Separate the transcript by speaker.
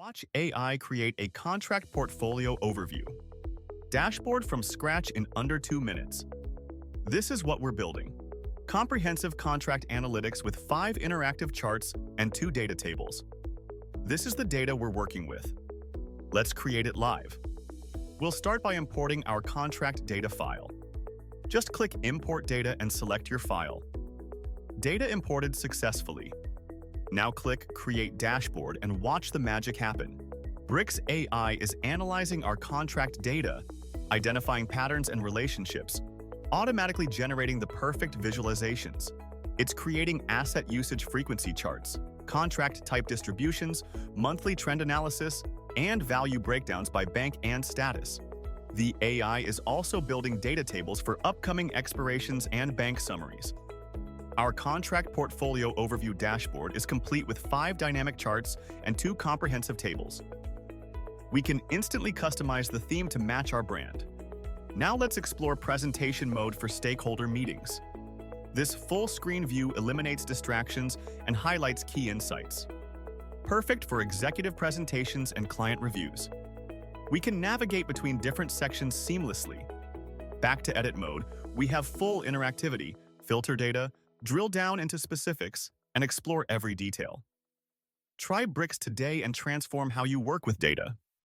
Speaker 1: Watch AI create a contract portfolio overview. Dashboard from scratch in under 2 minutes. This is what we're building. Comprehensive contract analytics with 5 interactive charts and 2 data tables. This is the data we're working with. Let's create it live. We'll start by importing our contract data file. Just click Import Data and select your file. Data imported successfully. Now click Create Dashboard and watch the magic happen. Bricks AI is analyzing our contract data, identifying patterns and relationships, automatically generating the perfect visualizations. It's creating asset usage frequency charts, contract type distributions, monthly trend analysis, and value breakdowns by bank and status. The AI is also building data tables for upcoming expirations and bank summaries. Our contract portfolio overview dashboard is complete with 5 dynamic charts and 2 comprehensive tables. We can instantly customize the theme to match our brand. Now let's explore presentation mode for stakeholder meetings. This full-screen view eliminates distractions and highlights key insights. Perfect for executive presentations and client reviews. We can navigate between different sections seamlessly. Back to edit mode, we have full interactivity, filter data, drill down into specifics, and explore every detail. Try Bricks today and transform how you work with data.